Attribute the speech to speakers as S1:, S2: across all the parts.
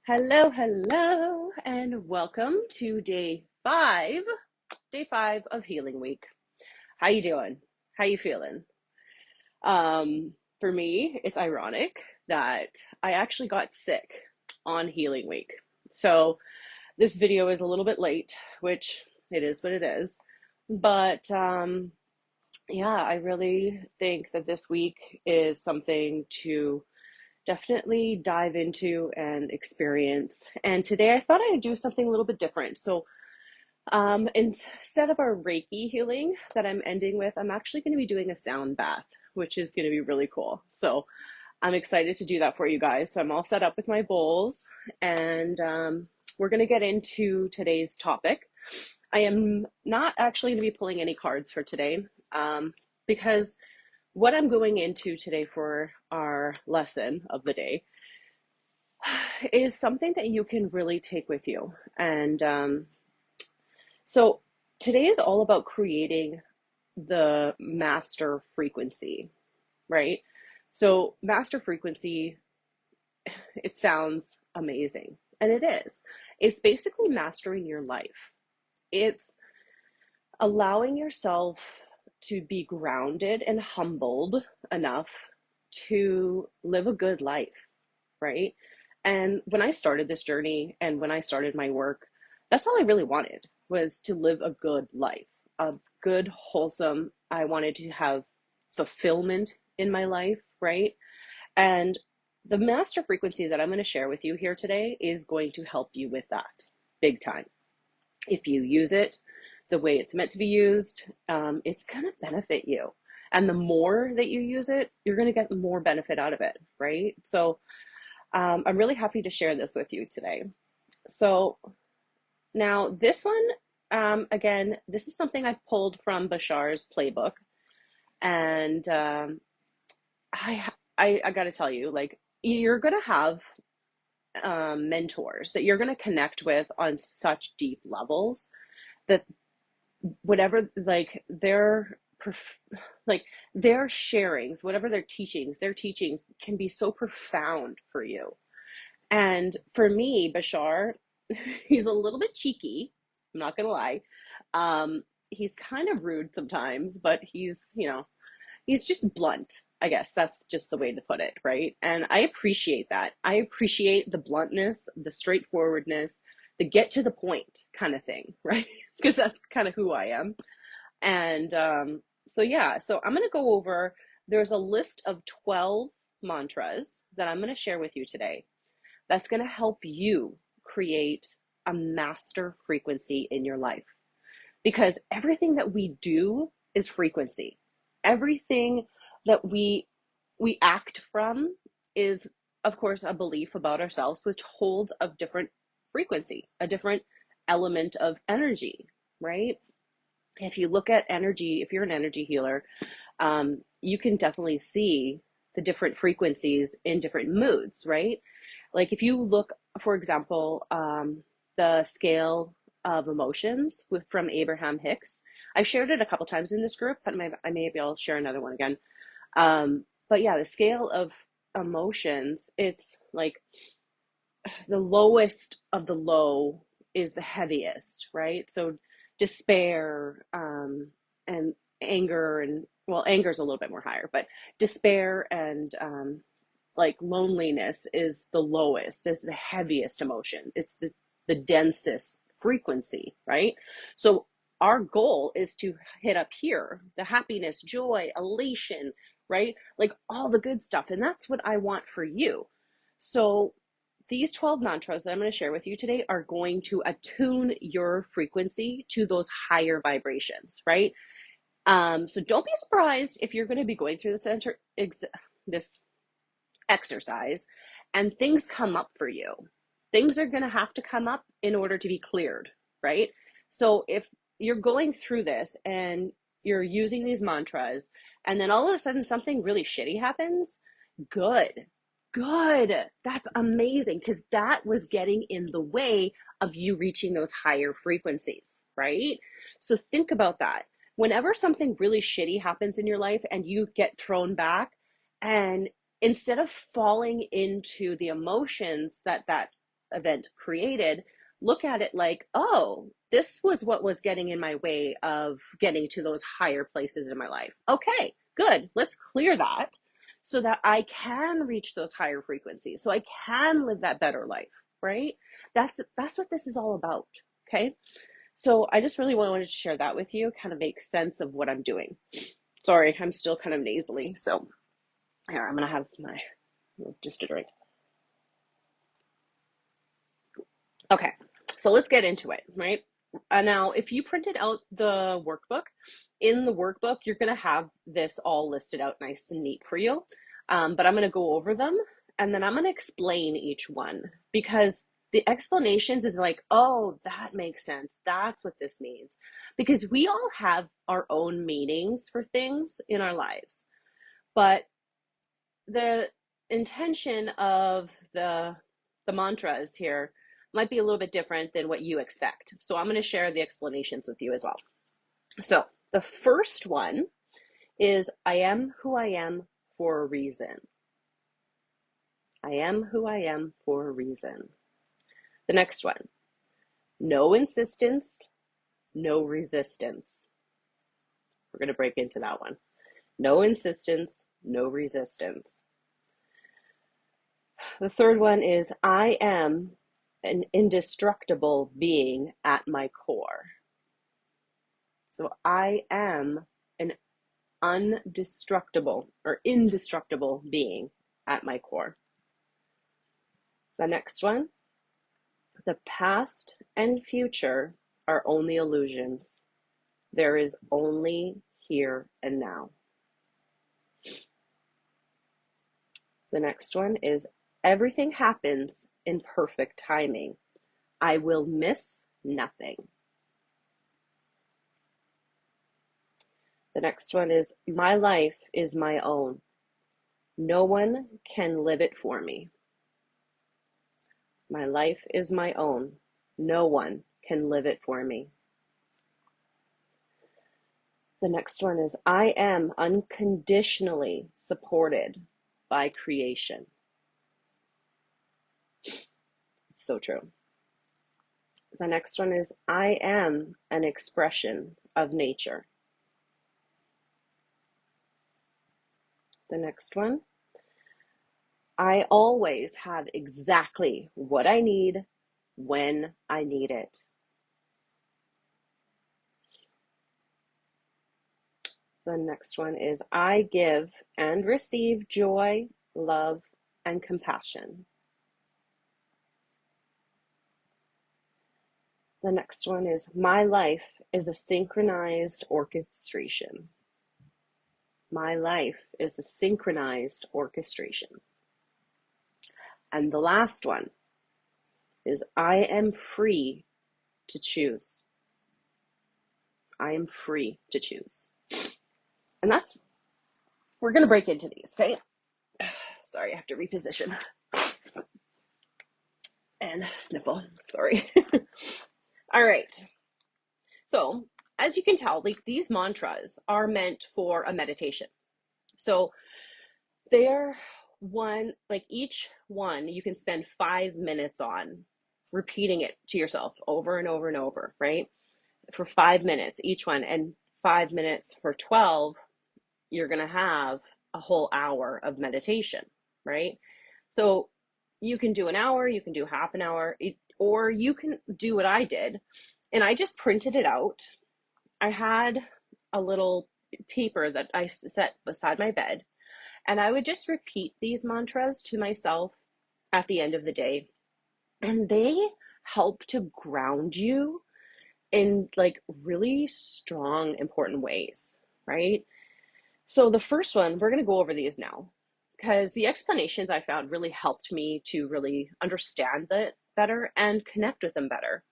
S1: Hello, and welcome to day five of Healing Week. How you doing? How you feeling? For me, it's ironic that I actually got sick on Healing Week. So this video is a little bit late, which it is what it is. But yeah, I really think that this week is something to definitely dive into and experience. And today I thought I'd do something a little bit different. So instead of our Reiki healing that I'm ending with, I'm actually going to be doing a sound bath, which is going to be really cool. So I'm excited to do that for you guys. So I'm all set up with my bowls, and we're going to get into today's topic. I am not actually going to be pulling any cards for today because what I'm going into today for our lesson of the day is something that you can really take with you. And so today is all about creating the master frequency, right? So, master frequency, it sounds amazing, and it is. It's basically mastering your life. It's allowing yourself to be grounded and humbled enough to live a good life, right? And when I started this journey and when I started my work, that's all I really wanted was to live a good life, a good, wholesome. I wanted to have fulfillment in my life, right? And the master frequency that I'm going to share with you here today is going to help you with that big time. If you use it the way it's meant to be used, it's going to benefit you. And the more that you use it, you're going to get more benefit out of it, right? So I'm really happy to share this with you today. So now this one, again, this is something I pulled from Bashar's playbook. And I got to tell you, like, you're going to have mentors that you're going to connect with on such deep levels that whatever, like, like their sharings, whatever their teachings can be so profound for you. And for me, Bashar, he's a little bit cheeky. I'm not gonna lie. He's kind of rude sometimes, but he's just blunt. I guess that's just the way to put it, right? And I appreciate that. I appreciate the bluntness, the straightforwardness, the get to the point kind of thing, right? Because that's kind of who I am. And so I'm going to go over, there's a list of 12 mantras that I'm going to share with you today that's going to help you create a master frequency in your life. Because everything that we do is frequency. Everything that we act from is, of course, a belief about ourselves, which holds a different frequency, a different element of energy, right? If you look at energy, if you're an energy healer, you can definitely see the different frequencies in different moods, right? Like if you look, for example, the scale of emotions from Abraham Hicks. I've shared it a couple times in this group, but maybe I'll share another one again. But yeah, the scale of emotions, it's like the lowest of the low is the heaviest, right? So despair, and anger, and well, anger is a little bit more higher, but despair and like loneliness is the lowest, is the heaviest emotion. It's the densest frequency, right? So our goal is to hit up here, the happiness, joy, elation, right? Like all the good stuff. And that's what I want for you. So these 12 mantras that I'm going to share with you today are going to attune your frequency to those higher vibrations, right? So don't be surprised if you're going to be going through this exercise and things come up for you. Things are going to have to come up in order to be cleared, right? So if you're going through this and you're using these mantras and then all of a sudden something really shitty happens, good. Good. That's amazing because that was getting in the way of you reaching those higher frequencies, right? So think about that. Whenever something really shitty happens in your life and you get thrown back, and instead of falling into the emotions that event created, look at it like, oh, this was what was getting in my way of getting to those higher places in my life. Okay, good. Let's clear that so that I can reach those higher frequencies, so I can live that better life, right? That's what this is all about. Okay. So I just really wanted to share that with you, kind of make sense of what I'm doing. Sorry, I'm still kind of nasally. So here, I'm going to have just a drink. Okay, so let's get into it, right? Now, if you printed out the workbook, in the workbook, you're going to have this all listed out nice and neat for you. But I'm going to go over them and then I'm going to explain each one, because the explanations is like, oh, that makes sense. That's what this means. Because we all have our own meanings for things in our lives. But the intention of the mantras here might be a little bit different than what you expect. So I'm going to share the explanations with you as well. So the first one is, I am who I am for a reason. I am who I am for a reason. The next one, no insistence, no resistance. We're going to break into that one. No insistence, no resistance. The third one is, I am an indestructible being at my core. So I am an indestructible being at my core. The next one, the past and future are only illusions. There is only here and now. The next one is, everything happens in perfect timing. I will miss nothing. The next one is, my life is my own. No one can live it for me. My life is my own. No one can live it for me. The next one is, I am unconditionally supported by creation. It's so true. The next one is, I am an expression of nature. The next one, I always have exactly what I need when I need it. The next one is, I give and receive joy, love, and compassion. The next one is, my life is a synchronized orchestration. My life is a synchronized orchestration. And the last one is, I am free to choose. I am free to choose. And we're going to break into these, okay? Sorry, I have to reposition and sniffle. Sorry. All right. So, as you can tell, like, these mantras are meant for a meditation. So, they're each one you can spend 5 minutes on repeating it to yourself over and over and over, right? For 5 minutes each one, and 5 minutes for 12, you're going to have a whole hour of meditation, right? So you can do an hour, you can do half an hour, or you can do what I did, and I just printed it out. I had a little paper that I set beside my bed, and I would just repeat these mantras to myself at the end of the day. And they help to ground you in like really strong, important ways, right? So the first one, we're going to go over these now, because the explanations I found really helped me to really understand that better and connect with them better.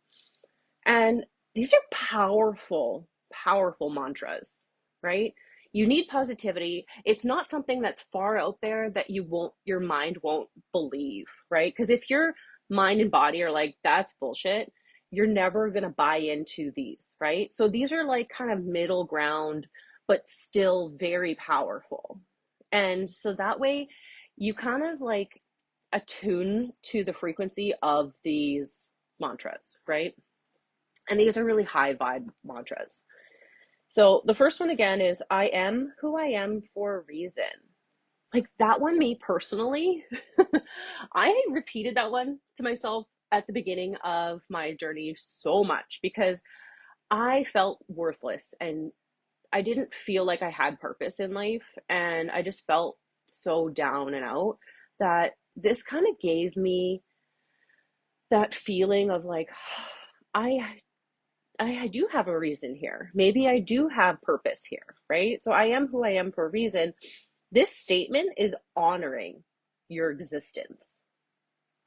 S1: And these are powerful, powerful mantras, right? You need positivity. It's not something that's far out there that your mind won't believe, right? Because if your mind and body are like, that's bullshit, you're never going to buy into these, right? So these are like kind of middle ground, but still very powerful. And so that way you kind of like attune to the frequency of these mantras, right? And these are really high vibe mantras. So the first one again is I am who I am for a reason. Like that one, me personally, I repeated that one to myself at the beginning of my journey so much because I felt worthless and I didn't feel like I had purpose in life. And I just felt so down and out that this kind of gave me that feeling of like, I I do have a reason here. Maybe I do have purpose here, right? So I am who I am for a reason. This statement is honoring your existence,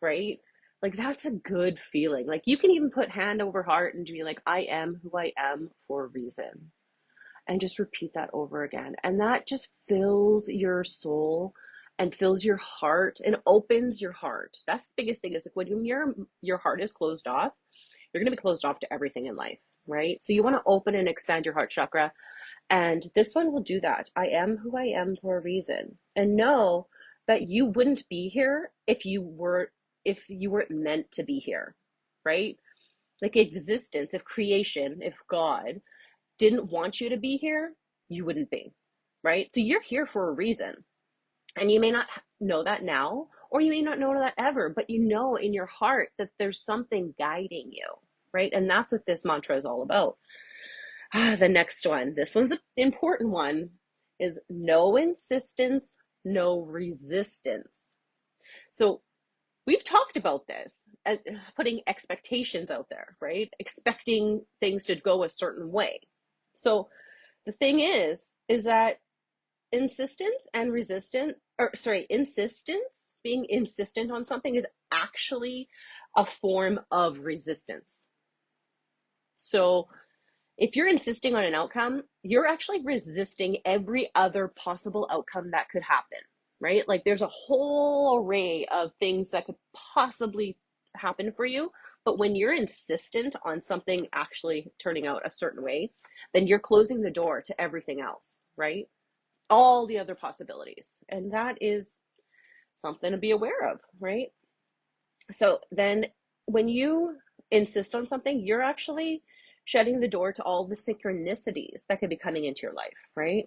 S1: right? Like that's a good feeling. Like you can even put hand over heart and be like, I am who I am for a reason. And just repeat that over again. And that just fills your soul and fills your heart and opens your heart. That's the biggest thing is like when your heart is closed off, you're going to be closed off to everything in life, right? So you want to open and expand your heart chakra. And this one will do that. I am who I am for a reason. And know that you wouldn't be here if you weren't meant to be here, right? Like existence, if creation, if God didn't want you to be here, you wouldn't be, right? So you're here for a reason. And you may not know that now, or you may not know that ever, but you know in your heart that there's something guiding you, right? And that's what this mantra is all about. The next one, this one's an important one, is no insistence, no resistance. So we've talked about this, putting expectations out there, right? Expecting things to go a certain way. So the thing is that insistence, being insistent on something is actually a form of resistance. So if you're insisting on an outcome, you're actually resisting every other possible outcome that could happen, right? Like there's a whole array of things that could possibly happen for you. But when you're insistent on something actually turning out a certain way, then you're closing the door to everything else, right? All the other possibilities. And that is something to be aware of, right? So then when you insist on something, you're actually shutting the door to all the synchronicities that could be coming into your life, right?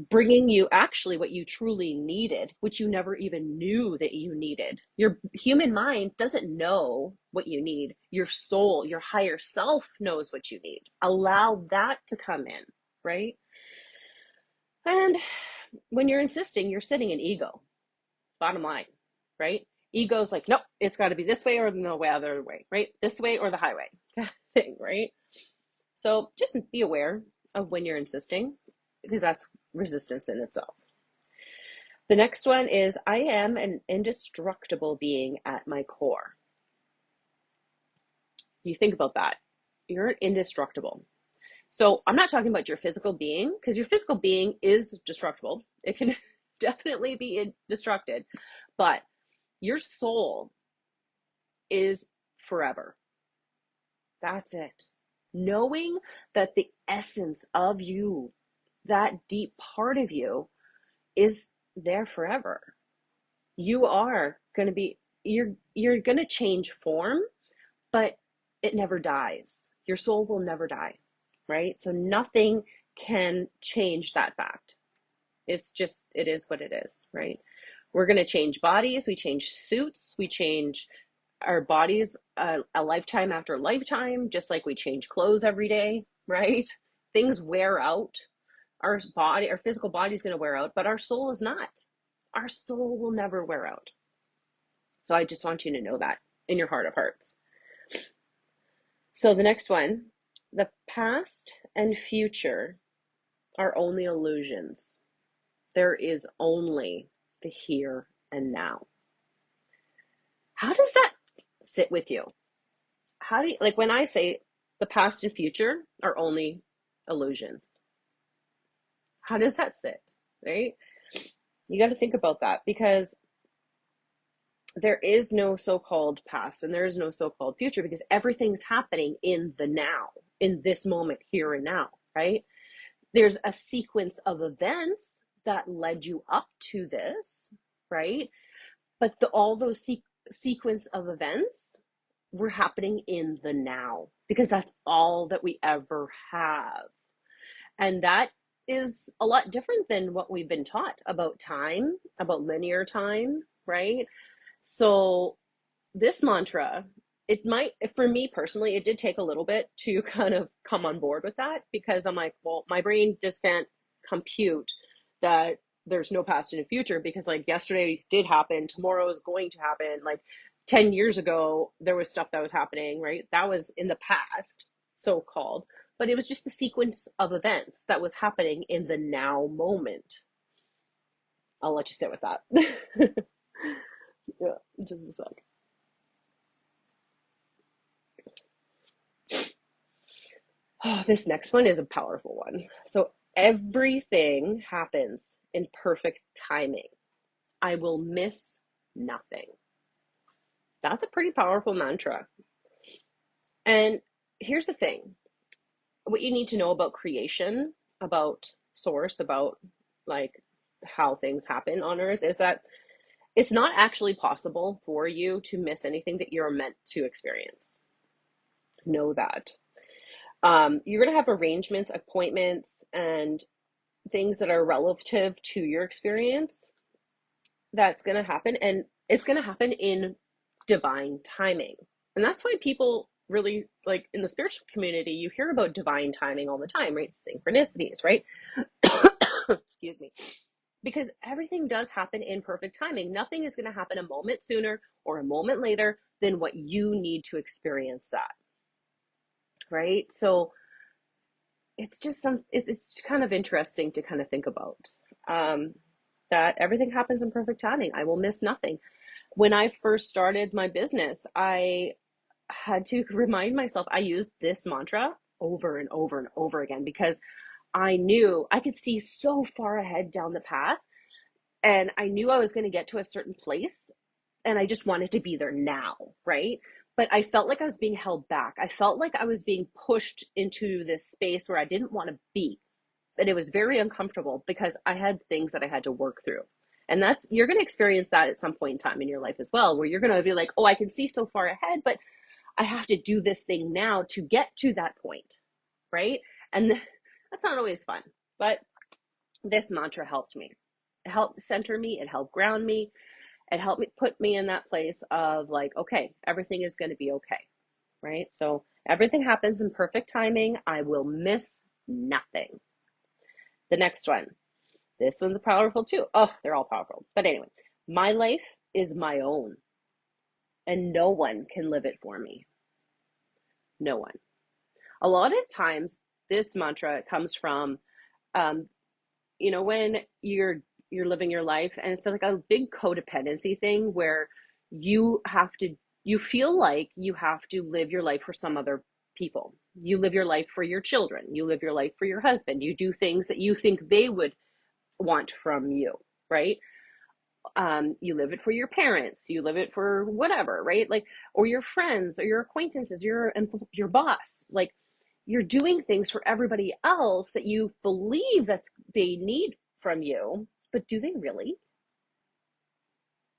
S1: Bringing you actually what you truly needed, which you never even knew that you needed. Your human mind doesn't know what you need. Your soul, your higher self knows what you need. Allow that to come in, right? And when you're insisting, you're sitting in ego, bottom line, right? Ego's like, nope, it's got to be this way or no way, other way, right? This way or the highway thing, right? So just be aware of when you're insisting, because that's resistance in itself. The next one is I am an indestructible being at my core. You think about that. You're indestructible. So I'm not talking about your physical being, because your physical being is destructible. It can definitely be destructed, but your soul is forever. That's it. Knowing that the essence of you, that deep part of you, is there forever. You are going to be, you're going to change form, but it never dies. Your soul will never die, right? So nothing can change that fact. It's just, it is what it is, right? We're going to change bodies, we change suits, we change our bodies a lifetime after lifetime, just like we change clothes every day, right? Things wear out. Our body, our physical body is going to wear out, but our soul is not. Our soul will never wear out. So I just want you to know that in your heart of hearts. So the next one, the past and future are only illusions. There is only the here and now. How does that sit with you? How do you, like when I say the past and future are only illusions, how does that sit, right? You got to think about that, because there is no so-called past and there is no so-called future, because everything's happening in the now, in this moment, here and now, right? There's a sequence of events that led you up to this, right? But all those sequence of events were happening in the now because that's all that we ever have. And that is a lot different than what we've been taught about time, about linear time, right? So this mantra, it might, for me personally, it did take a little bit to kind of come on board with that because I'm like, well, my brain just can't compute that there's no past and future because like yesterday did happen, tomorrow is going to happen. Like 10 years ago, there was stuff that was happening, right? That was in the past, so called, but it was just the sequence of events that was happening in the now moment. I'll let you sit with that. Yeah, just a sec. Oh, this next one is a powerful one. So everything happens in perfect timing. I will miss nothing. That's a pretty powerful mantra. And here's the thing, what you need to know about creation, about source, about like how things happen on earth is that it's not actually possible for you to miss anything that you're meant to experience. Know that. You're going to have arrangements, appointments, and things that are relative to your experience that's going to happen, and it's going to happen in divine timing. And that's why people really like in the spiritual community, you hear about divine timing all the time, right? Synchronicities, right? Excuse me. Because everything does happen in perfect timing. Nothing is going to happen a moment sooner or a moment later than what you need to experience that, right? So it's just it's kind of interesting to kind of think about, um, that everything happens in perfect timing. I will miss nothing. When I first started my business, I had to remind myself, I used this mantra over and over and over again because I knew I could see so far ahead down the path and I knew I was going to get to a certain place and I just wanted to be there now, right? But I felt like I was being held back. I felt like I was being pushed into this space where I didn't want to be. And it was very uncomfortable because I had things that I had to work through. And that's, you're going to experience that at some point in time in your life as well, where you're going to be like, oh, I can see so far ahead, but I have to do this thing now to get to that point, right? And that's not always fun, but this mantra helped me. It helped center me, it helped ground me, it helped me put me in that place of like, okay, everything is going to be okay, right? So everything happens in perfect timing. I will miss nothing. The next one, this one's powerful too. Oh, they're all powerful. But anyway, my life is my own and no one can live it for me. No one. A lot of times this mantra comes from, um, when you're living your life and it's like a big codependency thing where you have to, you feel like you have to live your life for some other people. You live your life for your children. You live your life for your husband. You do things that you think they would want from you, right? You live it for your parents, you live it for whatever, right? Like, or your friends or your acquaintances, your boss. Like, you're doing things for everybody else that you believe that they need from you, but do they really?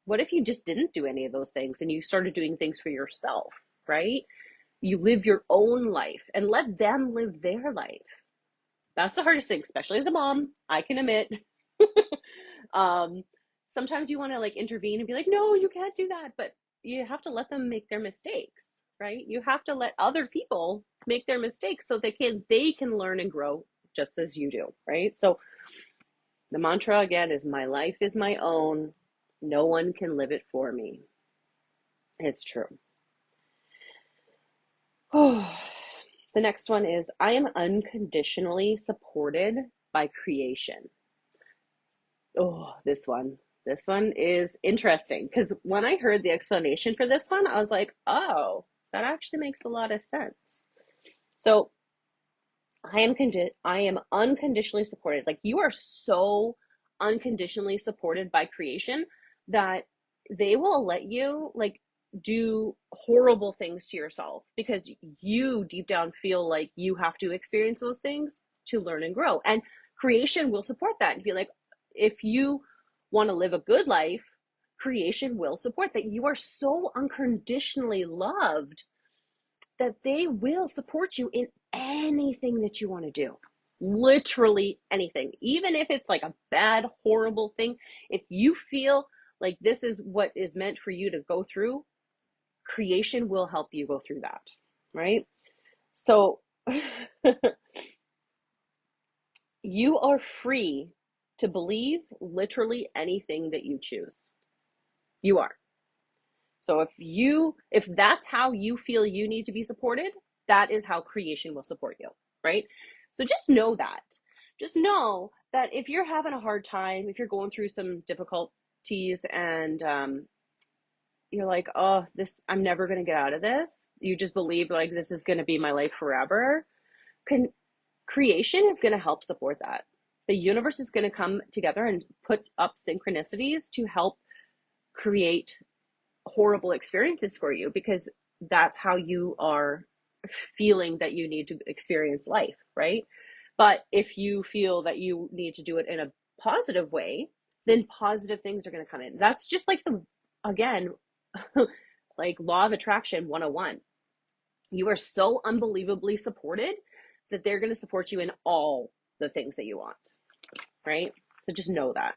S1: What if you just didn't do any of those things and you started doing things for yourself, right? You live your own life and let them live their life. That's the hardest thing, especially as a mom, I can admit. um, Sometimes you want to like intervene and be like, no, you can't do that, but you have to let them make their mistakes, right? You have to let other people make their mistakes so they can learn and grow just as you do, right? So the mantra again is my life is my own. No one can live it for me. It's true. Oh, the next one is I am unconditionally supported by creation. Oh, this one. This one is interesting because when I heard the explanation for this one, I was like, oh, that actually makes a lot of sense. So I am unconditionally supported. Like you are so unconditionally supported by creation that they will let you like do horrible things to yourself because you deep down feel like you have to experience those things to learn and grow. And creation will support that and be like, if you want to live a good life, creation will support that. You are so unconditionally loved that they will support you in anything that you want to do. Literally anything. Even if it's like a bad, horrible thing, if you feel like this is what is meant for you to go through, creation will help you go through that, right? So you are free to believe literally anything that you choose. You are. So if that's how you feel you need to be supported, that is how creation will support you, right? So just know that. Just know that if you're having a hard time, if you're going through some difficulties and you're like, oh, this, I'm never going to get out of this. You just believe like this is going to be my life forever. Creation is going to help support that. The universe is going to come together and put up synchronicities to help create horrible experiences for you, because that's how you are feeling that you need to experience life, right? But if you feel that you need to do it in a positive way, then positive things are going to come in. That's just like again, like law of attraction 101. You are so unbelievably supported that they're going to support you in all the things that you want, right? So just know that.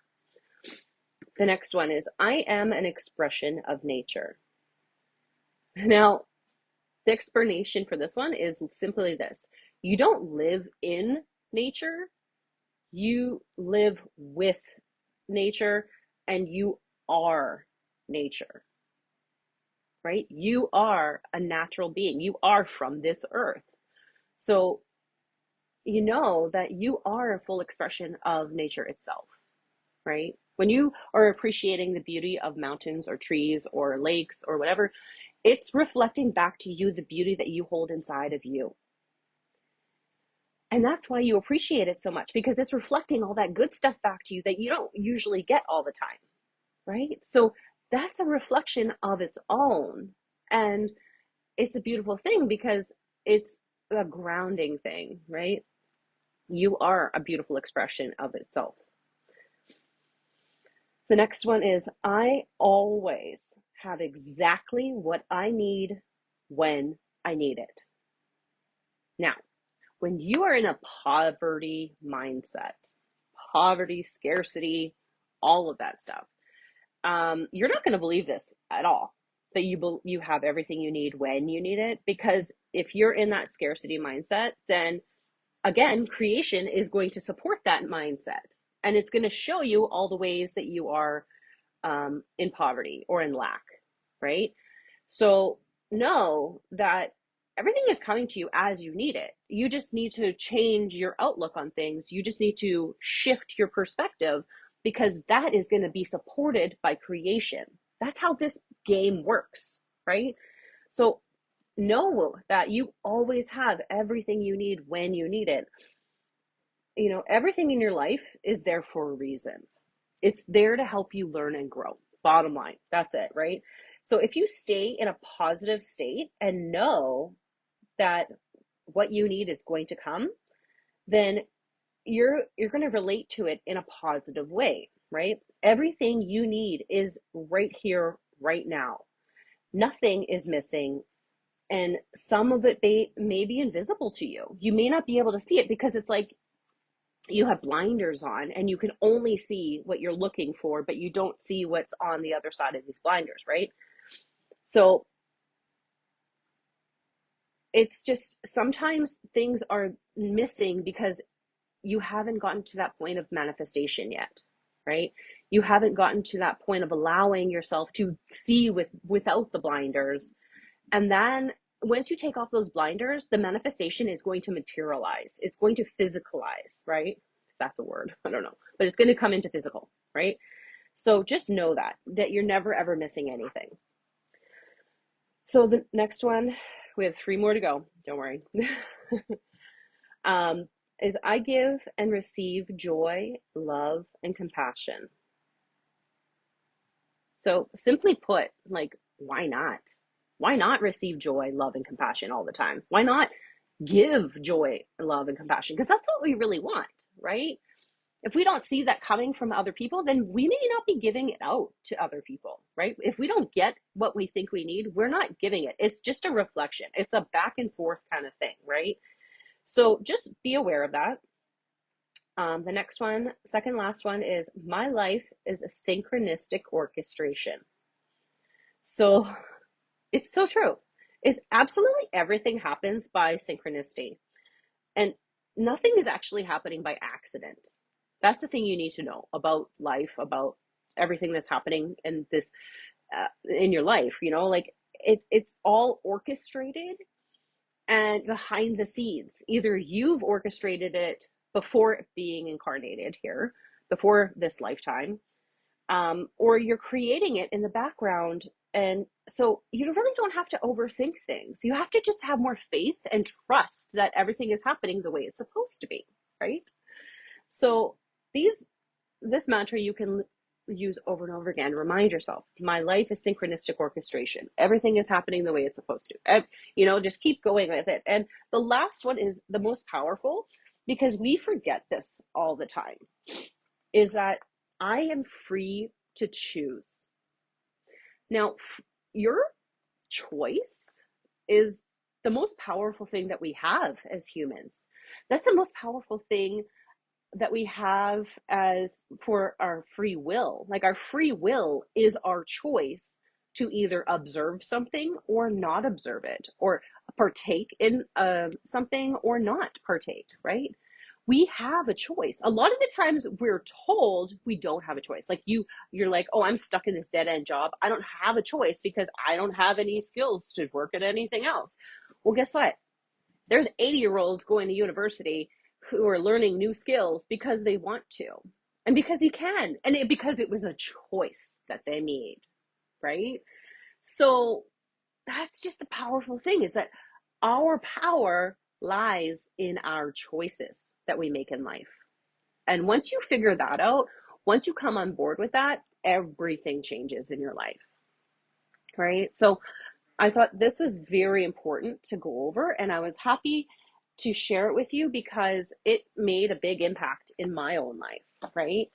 S1: The next one is, I am an expression of nature. Now, the explanation for this one is simply this. You don't live in nature, you live with nature, and you are nature, right? You are a natural being. You are from this earth. So you know that you are a full expression of nature itself, right? When you are appreciating the beauty of mountains or trees or lakes or whatever, it's reflecting back to you the beauty that you hold inside of you. And that's why you appreciate it so much, because it's reflecting all that good stuff back to you that you don't usually get all the time, right? So that's a reflection of its own. And it's a beautiful thing because it's a grounding thing, right? You are a beautiful expression of itself. The next one is, I always have exactly what I need when I need it. Now, when you are in a poverty mindset, poverty, scarcity, all of that stuff, you're not going to believe this at all, that you have everything you need when you need it. Because if you're in that scarcity mindset, then again, creation is going to support that mindset. And it's going to show you all the ways that you are in poverty or in lack, right? So know that everything is coming to you as you need it. You just need to change your outlook on things. You just need to shift your perspective, because that is going to be supported by creation. That's how this game works, right? So know that you always have everything you need when you need it. You know, everything in your life is there for a reason. It's there to help you learn and grow. Bottom line, that's it, right? So if you stay in a positive state and know that what you need is going to come, then you're going to relate to it in a positive way, right? Everything you need is right here, right now. Nothing is missing, and some of it may be invisible to you. You may not be able to see it because it's like you have blinders on and you can only see what you're looking for, but you don't see what's on the other side of these blinders, right? So it's just sometimes things are missing because you haven't gotten to that point of manifestation yet, right? You haven't gotten to that point of allowing yourself to see without the blinders. And then once you take off those blinders, the manifestation is going to materialize. It's going to physicalize, right? If that's a word, I don't know, but it's going to come into physical, right? So just know that you're never ever missing anything. So the next one, we have 3 more to go. Don't worry. Is, I give and receive joy, love, and compassion. So simply put, like, why not? Why not receive joy, love, and compassion all the time? Why not give joy, love, and compassion? Because that's what we really want, right? If we don't see that coming from other people, then we may not be giving it out to other people, right? If we don't get what we think we need, we're not giving it. It's just a reflection. It's a back and forth kind of thing, right? So just be aware of that. The next one, second last one, is my life is a synchronistic orchestration. So it's so true. It's absolutely everything happens by synchronicity. And nothing is actually happening by accident. That's the thing you need to know about life, about everything that's happening in this in your life. Like it's all orchestrated and behind the scenes. Either you've orchestrated it before being incarnated here, before this lifetime, or you're creating it in the background. And so you really don't have to overthink things. You have to just have more faith and trust that everything is happening the way it's supposed to be, right? So this mantra you can use over and over again. Remind yourself, my life is synchronistic orchestration. Everything is happening the way it's supposed to. Just keep going with it. And the last one is the most powerful, because we forget this all the time, is that I am free to choose. Now, your choice is the most powerful thing that we have as humans. That's the most powerful thing that we have as for our free will. Like, our free will is our choice to either observe something or not observe it, or partake in something or not partake, right? We have a choice. A lot of the times we're told we don't have a choice. Like you're like, oh, I'm stuck in this dead end job. I don't have a choice because I don't have any skills to work at anything else. Well, guess what? There's 80-year-olds going to university who are learning new skills because they want to, and because you can, and because it was a choice that they made, right? So that's just the powerful thing, is that our power lies in our choices that we make in life. And once you figure that out, once you come on board with that, everything changes in your life, right? So I thought this was very important to go over, and I was happy to share it with you because it made a big impact in my own life, right?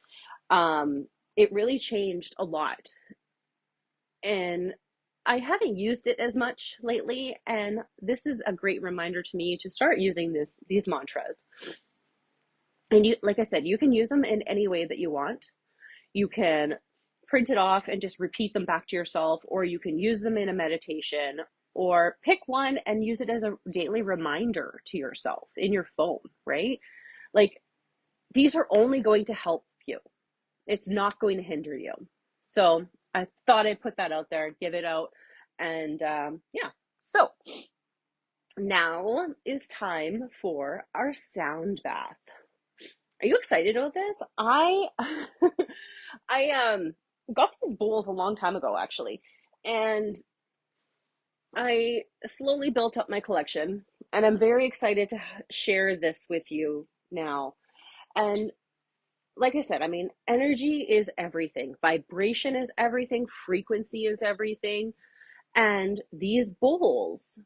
S1: It really changed a lot. And I haven't used it as much lately, and this is a great reminder to me to start using these mantras. And like I said, you can use them in any way that you want. You can print it off and just repeat them back to yourself, or you can use them in a meditation, or pick one and use it as a daily reminder to yourself in your phone, right? Like, these are only going to help you. It's not going to hinder you. So I thought I'd put that out there, give it out. And yeah, so now is time for our sound bath. Are you excited about this? I I got these bowls a long time ago, actually, and I slowly built up my collection, and I'm very excited to share this with you now. And like I said, I mean, energy is everything. Vibration is everything. Frequency is everything. And these bowls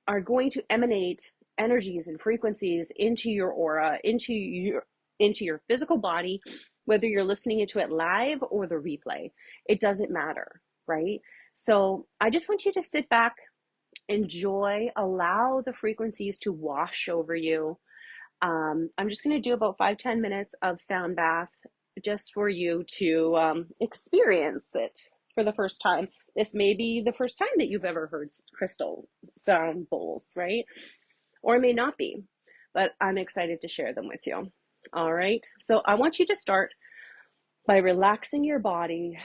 S1: are going to emanate energies and frequencies into your aura, into your physical body, whether you're listening to it live or the replay. It doesn't matter, right? So I just want you to sit back, enjoy, allow the frequencies to wash over you. I'm just going to do about 5-10 minutes of sound bath just for you to experience it for the first time. This may be the first time that you've ever heard crystal sound bowls, right? Or it may not be, but I'm excited to share them with you. All right. So I want you to start by relaxing your body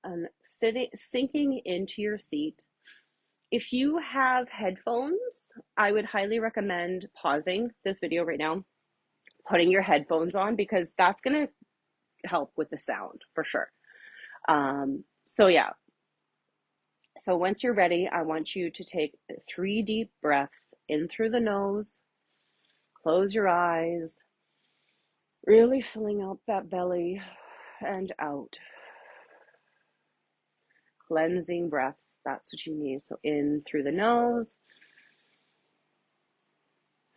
S1: and sinking into your seat. If you have headphones, I would highly recommend pausing this video right now, putting your headphones on, because that's going to help with the sound for sure. So yeah. So once you're ready, I want you to take 3 deep breaths in through the nose, close your eyes, really filling out that belly, and out. Cleansing breaths, that's what you need. So in through the nose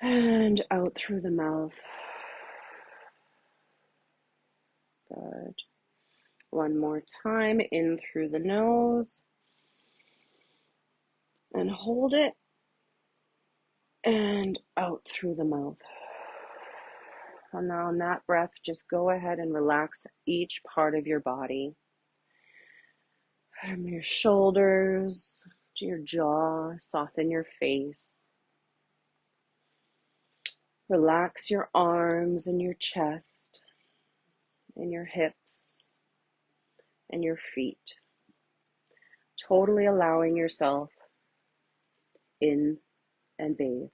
S1: and out through the mouth. Good. One more time, in through the nose and hold it, and out through the mouth. And now on that breath, just go ahead and relax each part of your body. From your shoulders to your jaw, soften your face. Relax your arms and your chest and your hips and your feet. Totally allowing yourself in and bathed.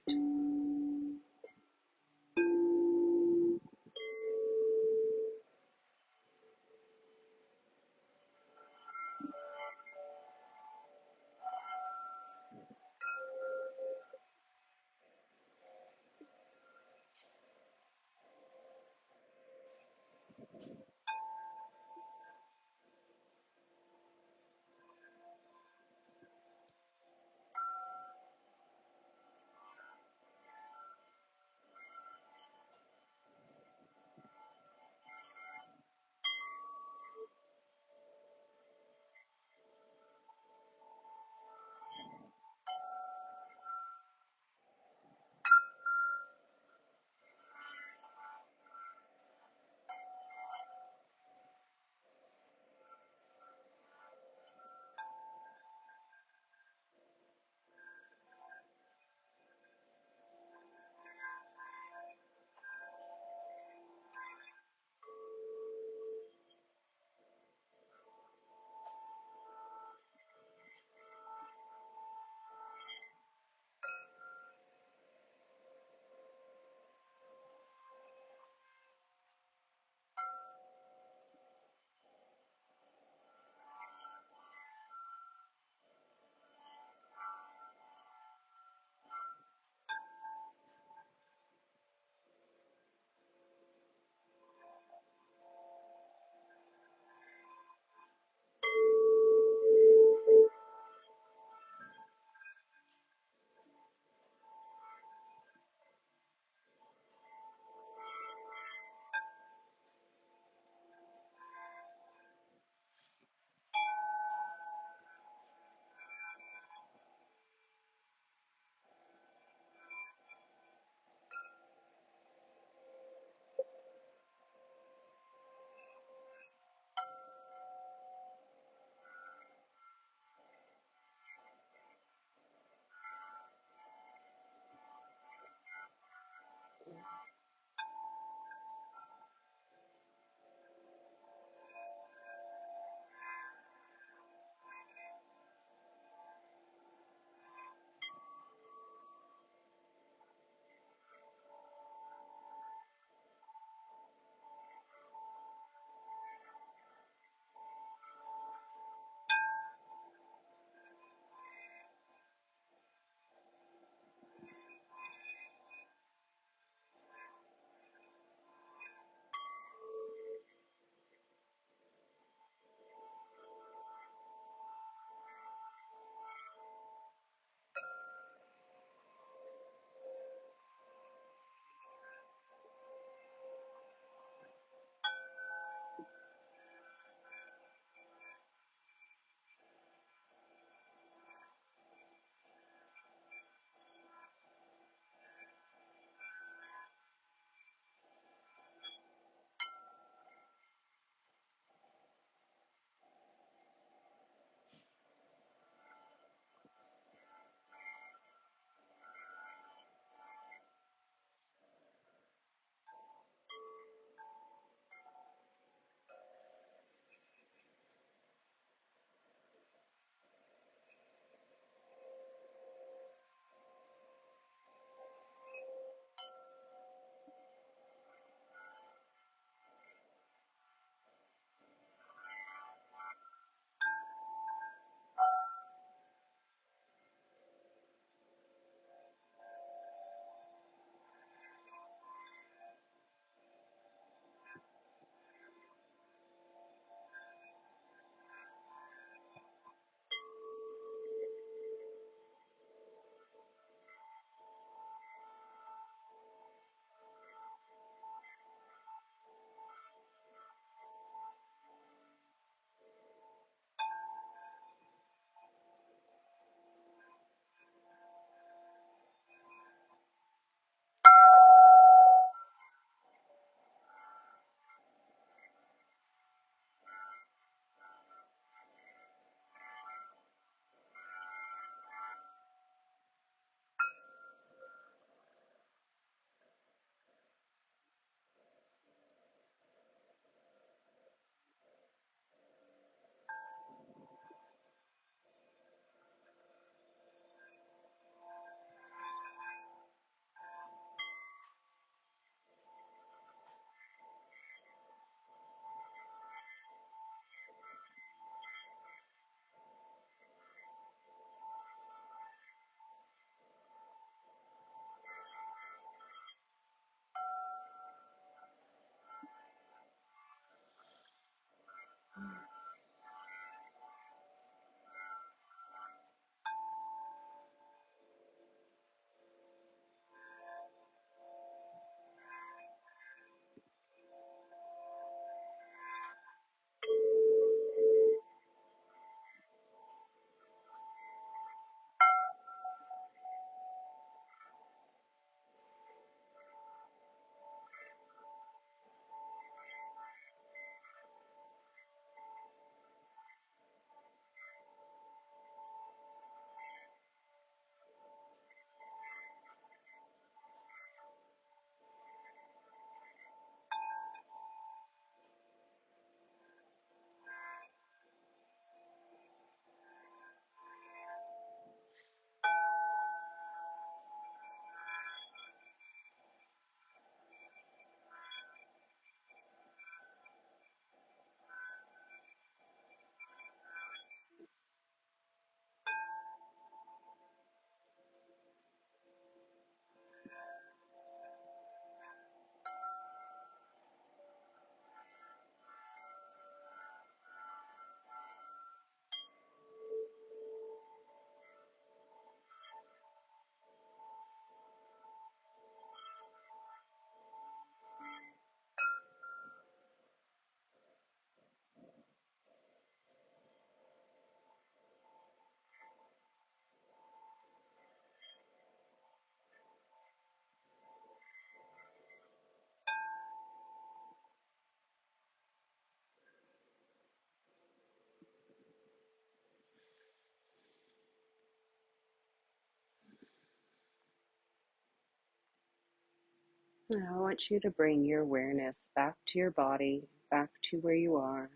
S1: Now I want you to bring your awareness back to your body, back to where you are.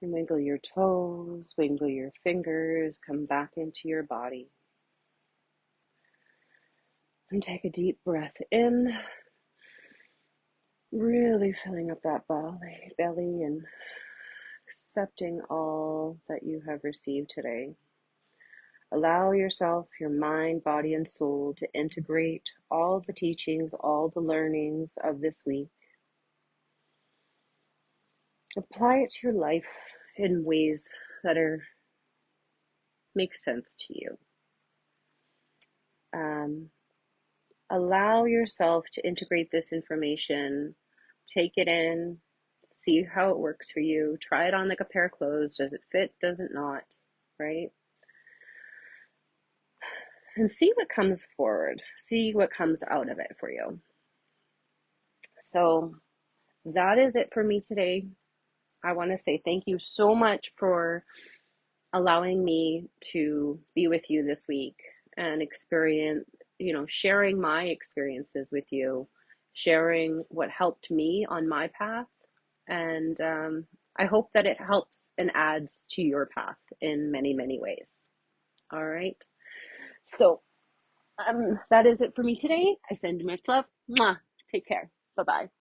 S1: And wiggle your toes, wiggle your fingers, come back into your body. And take a deep breath in, really filling up that belly and accepting all that you have received today. Allow yourself, your mind, body, and soul to integrate all the teachings, all the learnings of this week. Apply it to your life in ways that make sense to you. Allow yourself to integrate this information, take it in, see how it works for you, try it on like a pair of clothes. Does it fit? Does it not? Right? And see what comes forward, see what comes out of it for you. So that is it for me today. I want to say thank you so much for allowing me to be with you this week and sharing my experiences with you, sharing what helped me on my path. And I hope that it helps and adds to your path in many, many ways. All right. So that is it for me today. I send much love. Mwah. Take care. Bye-bye.